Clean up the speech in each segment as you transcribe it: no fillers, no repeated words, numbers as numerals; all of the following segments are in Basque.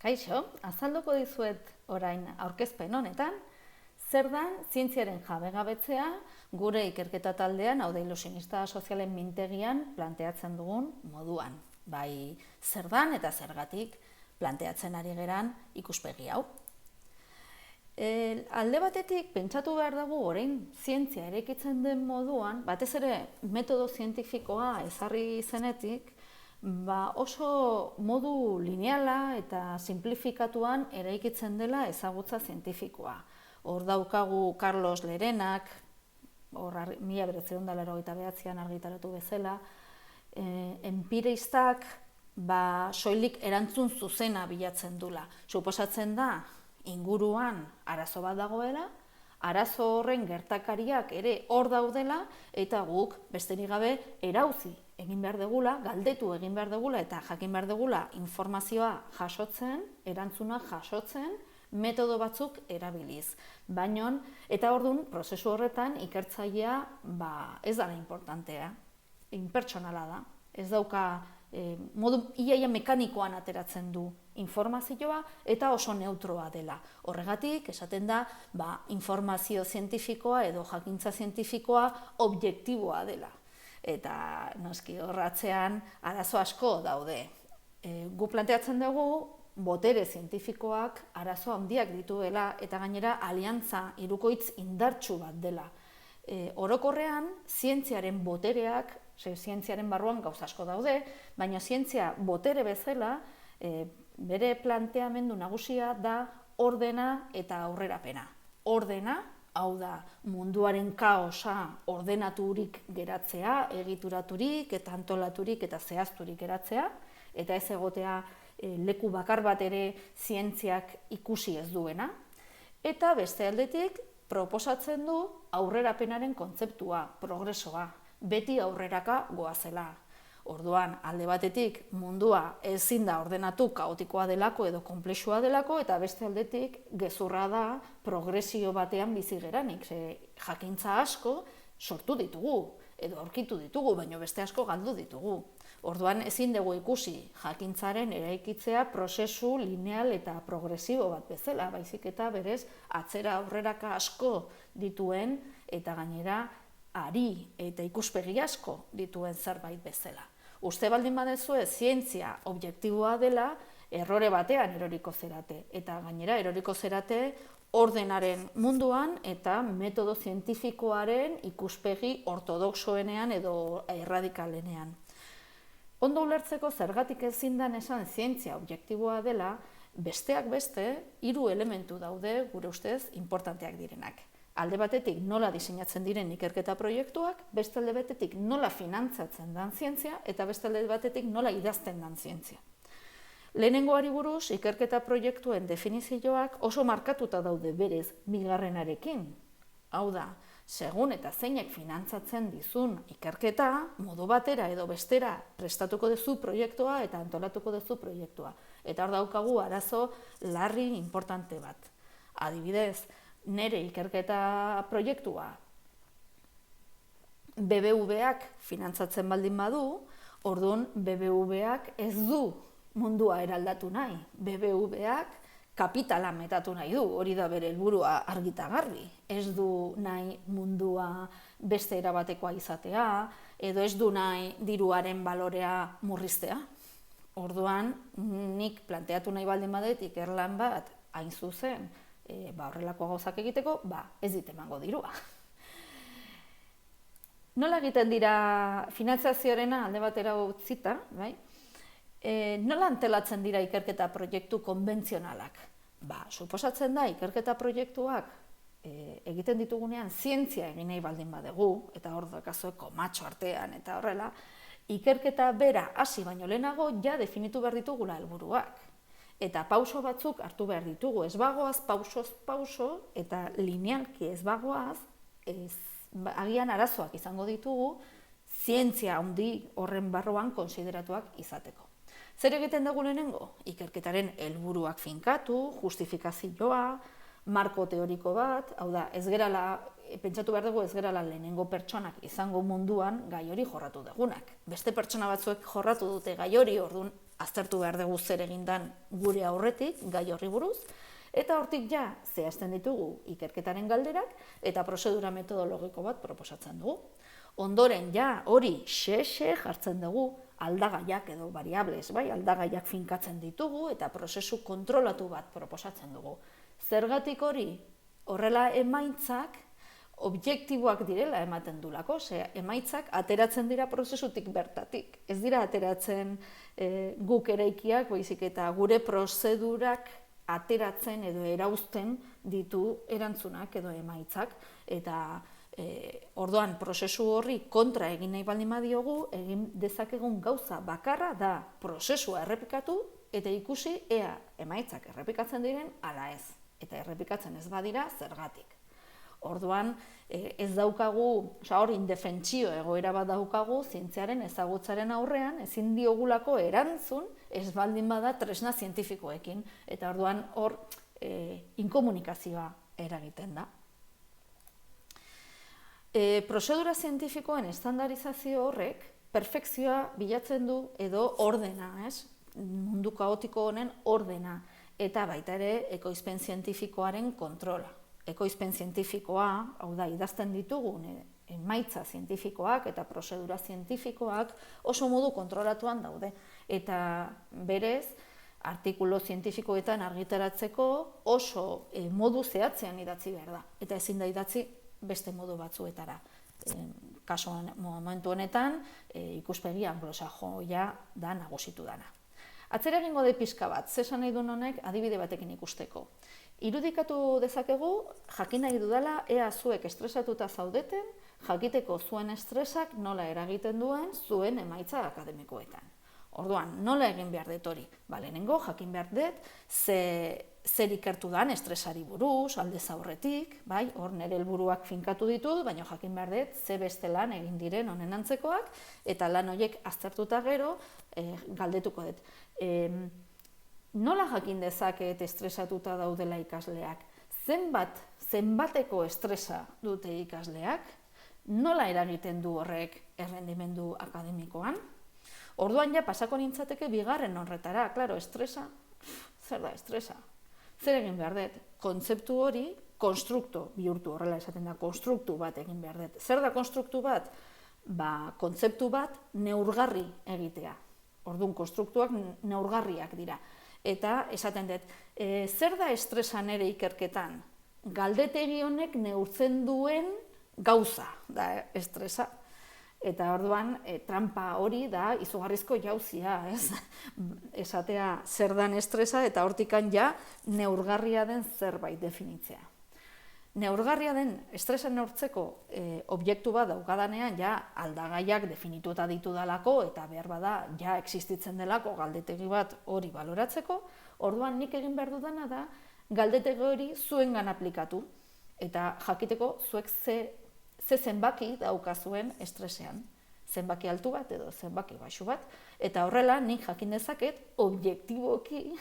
Kaixo, azalduko dizuet orain aurkezpen honetan, zer dan zientziaren jabegabetzea gure ikerketa taldean, hau da ilusionista sozialen mintegian planteatzen dugun moduan. Bai, zer dan eta zergatik planteatzen ari geran ikuspegi hau. Alde batetik, pentsatu behar dugu orain zientzia eraikitzen den moduan, batez ere metodo zientifikoa ezarri zenetik, oso modu lineala eta simplifikatuan eraikitzen dela ezagutza zientifikoa. Hor daukagu Carlos Lerenak, hor 1989an argitaratu bezala, enpiristak soilik erantzun zuzena bilatzen dula. Suposatzen da, inguruan arazo bat dagoela, arazo horren gertakariak ere hor daudela, eta guk besterik gabe erauzi egin behar degula, galdetu egin behar degula, eta jakin behar degula informazioa jasotzen, erantzuna jasotzen, metodo batzuk erabiliz. Baina, eta orduan, prozesu horretan ikertzailea ez dara importantea, inpertsonala da. Ez dauka modu iaia mekanikoan ateratzen du informazioa eta oso neutroa dela. Horregatik, esaten da, informazio zientifikoa edo jakintza zientifikoa objektiboa dela. Eta noski horratzean arazo asko daude. Gu planteatzen dugu, botere zientifikoak arazo handiak dituela eta gainera aliantza hirukoitz indartsu bat dela. Orokorrean, zientziaren botereak, zientziaren barruan gauza asko daude, baina zientzia botere bezala, bere planteamendu nagusia da ordena eta aurrerapena. Ordena, hau da, munduaren kaosa ordenaturik geratzea, egituraturik eta antolaturik eta zehazturik geratzea, eta ez egotea leku bakar bat ere zientziak ikusi ez duena. Eta beste aldetik, proposatzen du aurrerapenaren kontzeptua, progresoa, beti aurreraka goazela. Orduan, alde batetik mundua ezin da ordenatu kaotikoa delako edo konplexua delako, eta beste aldetik gezurra da progresio batean bizi geranik. Jakintza asko sortu ditugu, edo aurkitu ditugu, baina beste asko galdu ditugu. Orduan, ezin dugu ikusi jakintzaren eraikitzea prozesu lineal eta progresibo bat bezala, baizik eta berez atzera aurreraka asko dituen eta gainera ari eta ikuspegi asko dituen zerbait bezala. Uste baldin badezue zientzia objektiboa dela, errore batean eroriko zerate, eta gainera eroriko zerate ordenaren munduan eta metodo zientifikoaren ikuspegi ortodoxoenean edo erradikalenean. Ondo ulertzeko zergatik ezin dan esan zientzia objektiboa dela, besteak beste, 3 elementu daude gure ustez inportanteak direnak. Alde batetik nola diseinatzen diren ikerketa proiektuak, beste alde batetik nola finantzatzen dan zientzia, eta beste alde batetik nola idazten dan zientzia. Lehenengoari buruz, ikerketa proiektuen definizioak oso markatuta daude berez bigarrenarekin. Hau da, segun eta zeinek finantzatzen dizun ikerketa, modu batera edo bestera prestatuko duzu proiektua eta antolatuko duzu proiektua. Eta hor daukagu arazo larri importante bat. Adibidez, nire ikerketa proiektua BBVak finantzatzen baldin badu, orduan BBVak ez du mundua eraldatu nahi. BBVak kapitala metatu nahi du, hori da bere helburua argita garbi. Ez du nahi mundua beste erabatekoa izatea, edo ez du nahi diruaren balorea murriztea. Orduan, nik planteatu nahi baldin badet ikerlan bat hain zuzen, horrelako gauzak egiteko, ez dit emango dirua. Nola egiten dira finantzazioarena alde batera utzita, nola antelatzen dira ikerketa proiektu konbentzionalak? Suposatzen da ikerketa proiektuak egiten ditugunean zientzia egin nahi baldin badegu, eta hor dakazue komatxo artean eta horrela, ikerketa bera hasi baino lehenago ja definitu behar ditugula helburuak. Eta pauso batzuk hartu behar ditugu, ez bagoaz pausoz pauso, eta linealki ez bagoaz, agian arazoak izango ditugu, zientzia handi horren barruan konsideratuak izateko. Zer egiten dugu lehenengo? Ikerketaren helburuak finkatu, justifikazioa, marko teoriko bat, hau da, pentsatu behar dugu ez gerala lehenengo pertsonak izango munduan gai hori jorratu dugunak. Beste pertsona batzuek jorratu dute gai hori, orduan aztertu behar dugu zer egindan gure aurretik, gai horri buruz, eta hortik ja zehazten ditugu ikerketaren galderak eta prozedura metodologiko bat proposatzen dugu. Ondoren ja hori xe jartzen dugu aldagaiak edo variables, bai, aldagaiak finkatzen ditugu eta prozesu kontrolatu bat proposatzen dugu. Zergatik hori horrela emaitzak objektiboak direla ematen dulako, emaitzak ateratzen dira prozesutik bertatik. Ez dira ateratzen guk eraikiak, baizik eta gure prozedurak ateratzen edo erauzten ditu erantzunak edo emaitzak. Eta orduan prozesu horri kontra egin nahi baldin badiogu, egin dezakegun gauza bakarra da prozesua errepikatu eta ikusi ea emaitzak errepikatzen diren ala ez. Eta errepikatzen ez badira zergatik. Orduan, ez daukagu, hor indefentsio egoera bat daukagu, zientziaren ezagutzaren aurrean, ezin diogulako erantzun, ez baldin bada tresna zientifikoekin. Eta orduan, hor, inkomunikazioa eragiten da. Prozedura zientifikoen estandarizazio horrek, perfekzioa bilatzen du edo ordena, ez? Mundu kaotiko honen ordena, eta baita ere ekoizpen zientifikoaren kontrola. Ekoizpen zientifikoa, hau da, idazten ditugun emaitza zientifikoak eta prozedura zientifikoak oso modu kontrolatuan daude. Eta berez, artikulu zientifikoetan argitaratzeko oso modu zehatzean idatzi behar da. Eta ezin da idatzi beste modu batzuetara. Kasuan momentu honetan, ikuspegi anglosajoia da nagusitu dana. Atzera egingo de pixka bat, zesan nahi duen honek adibide batekin ikusteko. Irudikatu dezakegu, jakin nahi dudala, ea zuek estresatuta zaudeten, jakiteko zuen estresak nola eragiten duen zuen emaitza akademikoetan. Orduan, nola egin behar dut hori? Lehenengo, jakin behar dut, zer ikertu dan estresari buruz, aldez aurretik, hor nire helburuak finkatu ditut, baina jakin behar dut, ze beste lan egin diren honen antzekoak, eta lan horiek aztertuta gero, galdetuko dut. Nola jakin dezaket estresatuta daudela ikasleak? Zenbateko estresa dute ikasleak? Nola eragiten du horrek errendimendu akademikoan? Orduan ja pasako nintzateke bigarren horretara, klaro, estresa, zer da estresa? Zer egin behar dut? Kontzeptu hori, konstruktu bihurtu, horrela esaten da, konstruktu bat egin behar dut. Zer da konstruktu bat? Kontzeptu bat neurgarri egitea. Orduan, konstruktuak neurgarriak dira. Eta esaten dut, zer da estresa nere ikerketan? Galdetegi honek neurtzen duen gauza da estresa. Eta orduan, trampa hori da izugarrizko jauzia, ez? Esatea zer dan estresa eta hortikan ja neurgarria den zerbait definitzea. Neurgarria den estresa neurtzeko objektu bat daukadanean ja aldagaiak definituta ditu dalako eta behar bada ja existitzen delako galdetegi bat hori baloratzeko, orduan nik egin behar dudana da galdetegi hori zuengan aplikatu eta jakiteko zuek ze zenbaki daukazuen estresean, zenbaki altu bat edo zenbaki baxu bat, eta horrela nik jakin dezaket objektiboki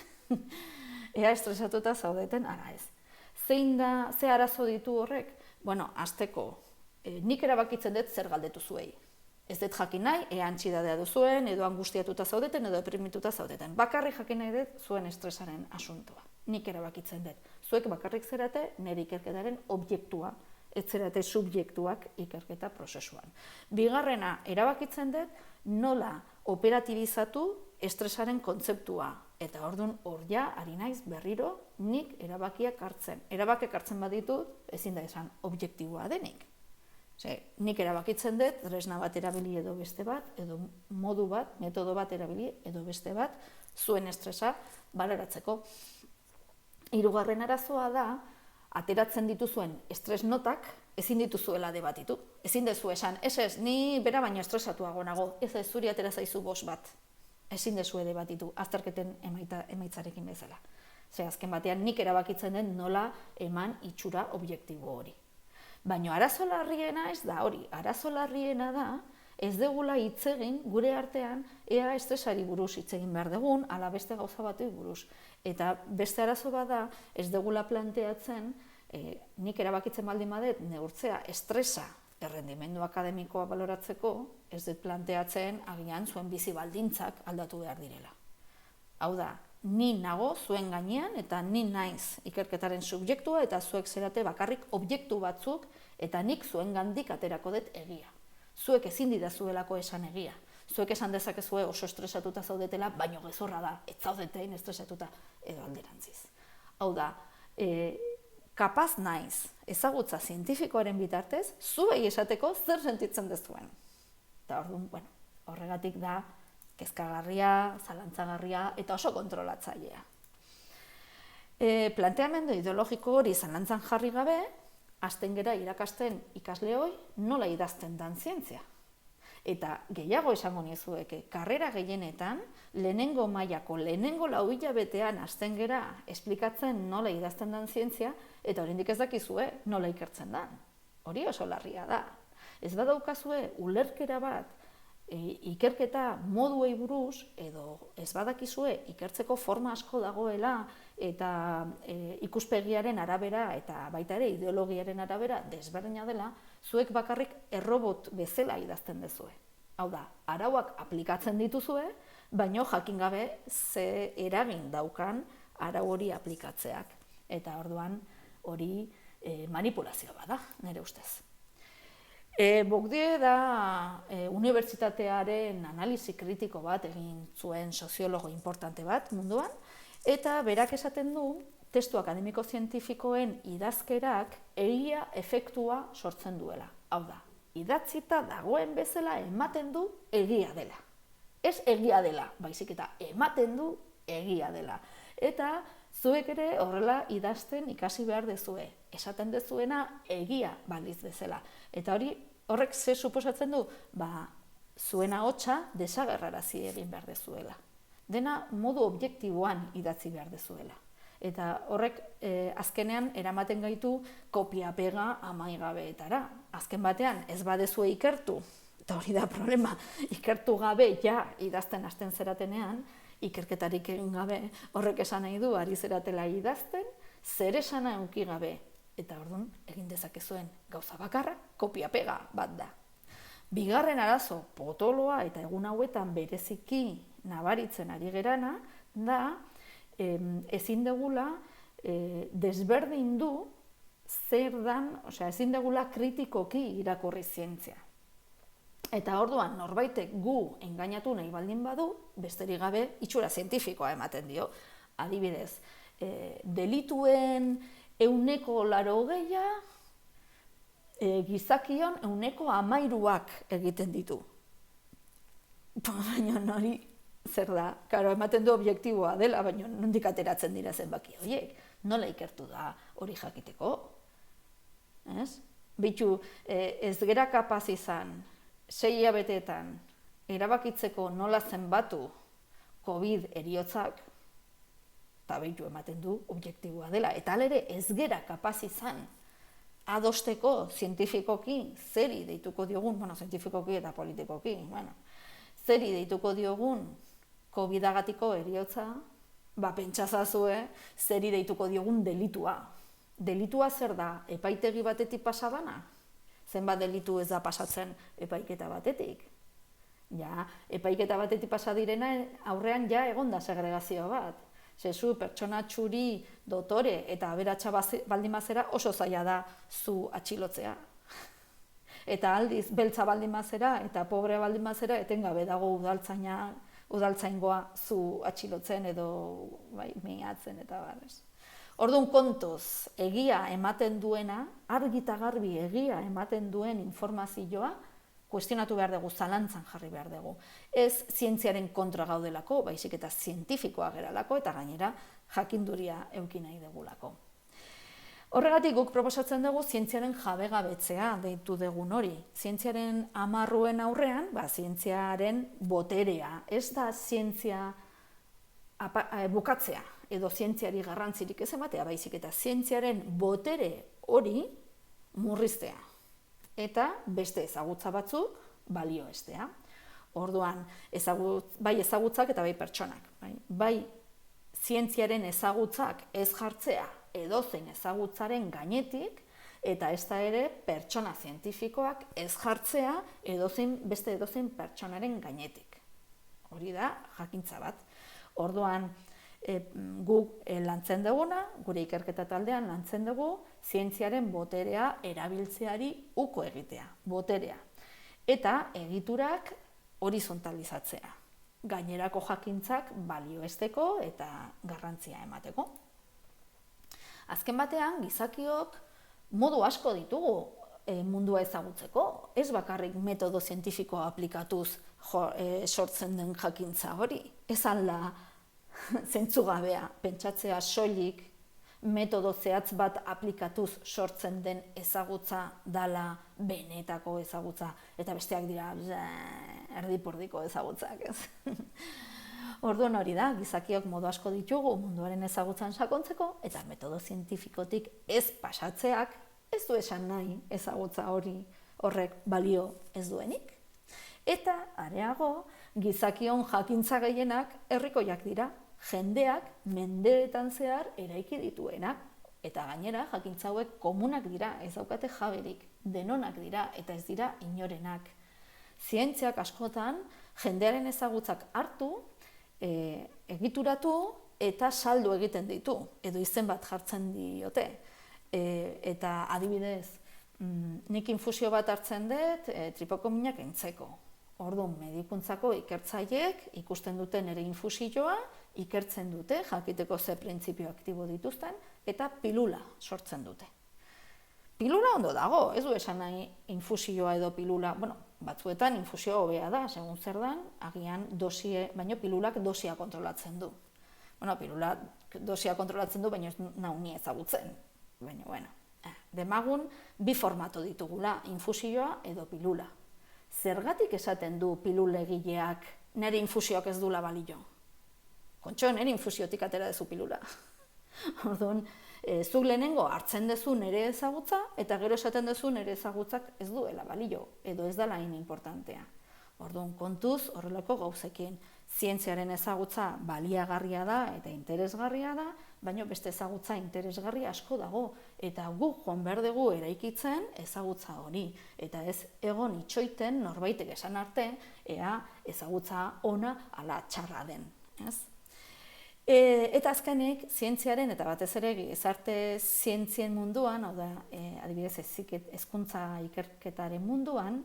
ea estresatuta zaudeten ara ez. Ze arazo ditu horrek? Hasteko, nik erabakitzen dut zer galdetu zuei. Ez dut jakin nahi, ea antxidadea duzuen, edo angustiatuta zaudeten, edo deprimituta zaudeten. Bakarrik jakin nahi dut zuen estresaren asuntoa. Nik erabakitzen dut. Zuek bakarrik zerate nire ikerketaren objektua, ez zerate subjektuak ikerketa prozesuan. Bigarrena, erabakitzen dut nola operatibizatu estresaren kontzeptua. Eta orduan hor ja, ari naiz berriro, nik erabakiak hartzen. Erabakiak hartzen baditut, ezin da esan objektiboa denik. Nik erabakitzen dut, tresna bat erabili edo beste bat, edo modu bat, metodo bat erabili edo beste bat, zuen estresa baloratzeko. Hirugarren arazoa da, ateratzen dituzuen estres notak, ezin dituzuela debatitu. Ezin dezu esan, ez, ni bera baino estresatuago nago, ez zuri atera zaizu 5 bat. Ezin dezue debatitu, azterketen emaitzarekin bezala. Azken batean nik erabakitzen den nola eman itxura objektibo hori. Baina arazo larriena ez da hori, arazo larriena da ez degula hitz egin gure artean ea estresari buruz hitz egin behar dugun, ala beste gauza batei buruz. Eta beste arazo bada ez degula planteatzen, nik erabakitzen baldin badet neurtzea estresa errendimendu akademikoa baloratzeko, ez dut planteatzen agian zuen bizi baldintzak aldatu behar direla. Hau da, ni nago zuen gainean eta ni naiz ikerketaren subjektua eta zuek zerate bakarrik objektu batzuk eta nik zuen gandik aterako dut egia. Zuek ezin didazuelako esan egia. Zuek esan dezakezue oso estresatuta zaudetela, baino gezurra da, ez zaudetein estresatuta edo alderantziz. Hau da, kapaz naiz ezagutza zientifikoaren bitartez, zuei esateko zer sentitzen dezuen. Eta orduan, horregatik da kezkagarria, zalantzagarria eta oso kontrolatzailea. Planteamendu ideologiko hori zalantzan jarri gabe, hasten gera irakasten ikasleoi nola idazten dan zientzia. Eta gehiago esango nizueke, karrera gehienetan, lehenengo mailako, lehenengo 4 hilabetean hasten gera esplikatzen nola idazten dan zientzia, eta oraindik ez dakizue nola ikertzen dan. Hori oso larria da. Ez badaukazue ulerkera bat, ikerketa moduei buruz, edo ez badakizue ikertzeko forma asko dagoela, eta ikuspegiaren arabera, eta baita ere ideologiaren arabera desberdina dela, zuek bakarrik errobot bezala idazten dezue. Hau da, arauak aplikatzen dituzue, baino jakin gabe ze eragin daukan arau hori aplikatzeak. Eta orduan hori manipulazio bada, nire ustez. Bourdieu da unibertsitatearen analisi kritiko bat egin zuen soziologo importante bat munduan, eta berak esaten du testu akademiko zientifikoen idazkerak egia efektua sortzen duela. Hau da, idatzita dagoen bezala ematen du egia dela. Ez egia dela, baizik eta ematen du egia dela. Eta zuek ere horrela idazten ikasi behar dezue. Esaten dezuena egia baliz bezala. Eta horrek ze suposatzen du? Zuen ahotsa desagerrarazi egin behar dezuela. Dena modu objektiboan idatzi behar dezuela. Eta horrek azkenean eramaten gaitu kopia-pega amaigabeetara. Azken batean ez badezue ikertu, eta hori da problema, ikertu gabe ja idazten hasten zeratenean, ikerketarik egin gabe horrek esan nahi du ari zeratela idazten, zer esana eduki gabe. Eta orduan, egin dezakezuen gauza bakarra, kopia-pega bat da. Bigarren arazo potoloa eta egun hauetan bereziki nabaritzen ari gerana, da ezin degula desberdindu zer dan, ezin degula kritikoki irakurri zientzia. Eta orduan, norbaitek gu engainatu nahi baldin badu, besterik gabe itxura zientifikoa ematen dio. Adibidez, delituen 80%, gizakion 13%ak egiten ditu. Baina hori zer da? Karo, ematen du objektiboa dela, baina nondik ateratzen dira zenbaki horiek. Nola ikertu da hori jakiteko? Bitu, ez gera kapaz izan, 6 hilabeteetan erabakitzeko nola zenbatu COVID heriotzak, eta behitu ematen du objektiboa dela. Eta alere ez gera kapaz izan adosteko zientifikoki zeri deituko diogun, zientifikoki eta politikoki, zeri deituko diogun COVID-agatiko heriotza, pentsazazue zeri deituko diogun delitua. Delitua zer da? Epaitegi batetik pasadana? Zenbat delitu ez da pasatzen epaiketa batetik? Ja, epaiketa batetik pasadirena aurrean ja egon da segregazio bat. Zezu, pertsona txuri, dotore eta aberatsa baldin bazera oso zaila da zu atxilotzea. Eta aldiz, beltza baldin bazera eta pobrea baldin bazera etengabe dago udaltzaingoa zu atxilotzen edo miatzen eta barrez. Orduan kontuz, egia ematen duena, argi eta garbi egia ematen duen informazioa, kuestionatu behar dugu, zalantzan jarri behar dugu. Ez zientziaren kontra gaudelako, baizik eta zientifikoa geralako, eta gainera jakinduria eduki nahi dugulako. Horregatik guk proposatzen dugu zientziaren jabegabetzea deitu dugun hori. Zientziaren amarruen aurrean, zientziaren boterea. Ez da zientzia bukatzea, edo zientziari garrantzirik ez ematea, baizik eta zientziaren botere hori murriztea. Eta beste ezagutza batzuk balioestea. Orduan, bai ezagutzak eta bai pertsonak. Bai zientziaren ezagutzak ez jartzea edozein ezagutzaren gainetik, eta ez da ere pertsona zientifikoak ez jartzea beste edozein pertsonaren gainetik. Hori da jakintza bat. Orduan, guk lantzen duguna, gure ikerketa taldean lantzen dugu, zientziaren boterea erabiltzeari uko egitea, boterea. Eta egiturak horizontalizatzea, gainerako jakintzak balioesteko eta garrantzia emateko. Azken batean, gizakiok modu asko ditugu mundua ezagutzeko, ez bakarrik metodo zientifikoa aplikatuz sortzen den jakintza hori. Ez alda zentzugabea, pentsatzea soilik metodo zehatz bat aplikatuz sortzen den ezagutza dala benetako ezagutza, eta besteak dira erdipurdiko ezagutzak, ez? Orduan hori da, gizakiok modu asko ditugu munduaren ezagutzan sakontzeko, eta metodo zientifikotik ez pasatzeak ez du esan nahi ezagutza horrek balio ez duenik. Eta areago, gizakion jakintza gehienak herrikoiak dira, jendeak mendeetan zehar eraiki dituenak. Eta gainera, jakintza hauek komunak dira, ez daukate jaberik, denonak dira eta ez dira inorenak. Zientziak askotan jendearen ezagutzak hartu, egituratu eta saldu egiten ditu, edo izen bat jartzen diote. Eta adibidez, nik infusio bat hartzen dut tripokominak entzeko. Orduan, medikuntzako ikertzaileek ikusten duten ere infusioa, ikertzen dute, jakiteko ze printzipio aktibo dituzten, eta pilula sortzen dute. Pilula ondo dago, ez du esan nahi infusioa edo pilula, batzuetan infusioa hobea da, segun zer dan, agian baino pilulak dosia kontrolatzen du. Pilulak dosia kontrolatzen du, baina ez nahi ezagutzen. Baina, demagun bi formatu ditugula, infusioa edo pilula. Zergatik esaten du pilulegileak nire infusioak ez dula balio? Kontxo, nire infusiotik atera dezu pilula. Orduan, zuk lehenengo hartzen dezu nire ezagutza, eta gero esaten dezu nire ezagutzak ez duela balio, edo ez dela hain importantea. Orduan, kontuz, horrelako gauzekin, zientziaren ezagutza baliagarria da eta interesgarria da, baina beste ezagutza interesgarria asko dago, eta guk joan behar dugu eraikitzen ezagutza hori, eta ez egon itxoiten norbaitek esan arte, ea ezagutza ona ala txarra den. Eta azkenik, zientziaren eta batez ere gizarte zientzien munduan, hau da, adibidez hezkuntza ikerketaren munduan,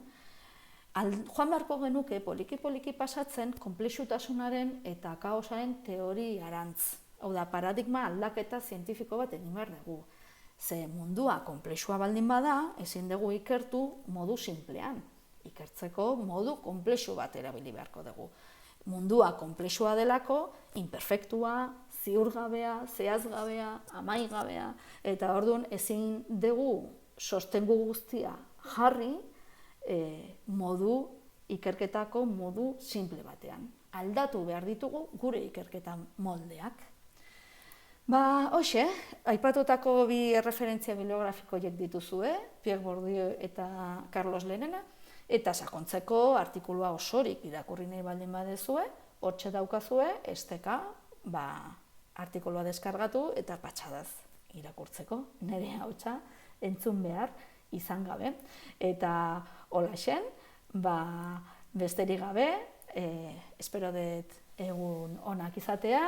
joan beharko genuke poliki-poliki pasatzen konplexutasunaren eta kaosaren teoriarantz. Hau da, paradigma aldaketa zientifiko bat egin behar dugu. Ze mundua konplexua baldin bada, ezin dugu ikertu modu sinplean. Ikertzeko modu konplexu bat erabili beharko dugu. Mundua konplexua delako, imperfektua, ziurgabea, zehazgabea, amaigabea, eta orduan ezin dugu sostengu guztia jarri ikerketako modu simple batean. Aldatu behar ditugu gure ikerketa moldeak. Hoxe, aipatutako bi erreferentzia bibliografikoiek dituzue, Pierre Bourdieu eta Carlos Lerena, eta sakontzeko artikulua osorik irakurri nahi baldin badezue, hortxe daukazue, esteka, artikulua deskargatu eta patxadaz irakurtzeko, nire hautsa entzun behar izan gabe. Eta holaxen, besterik gabe, espero dut egun onak izatea,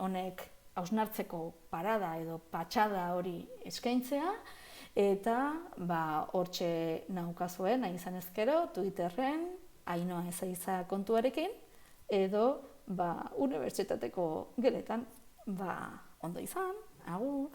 honek hausnartzeko parada edo patxada hori eskaintzea, eta hortxe naukazue, nahi izan ezkero, Twitterren, Ainhoa Ezeiza kontuarekin, edo unibertsitateko geletan, ondo izan, agur!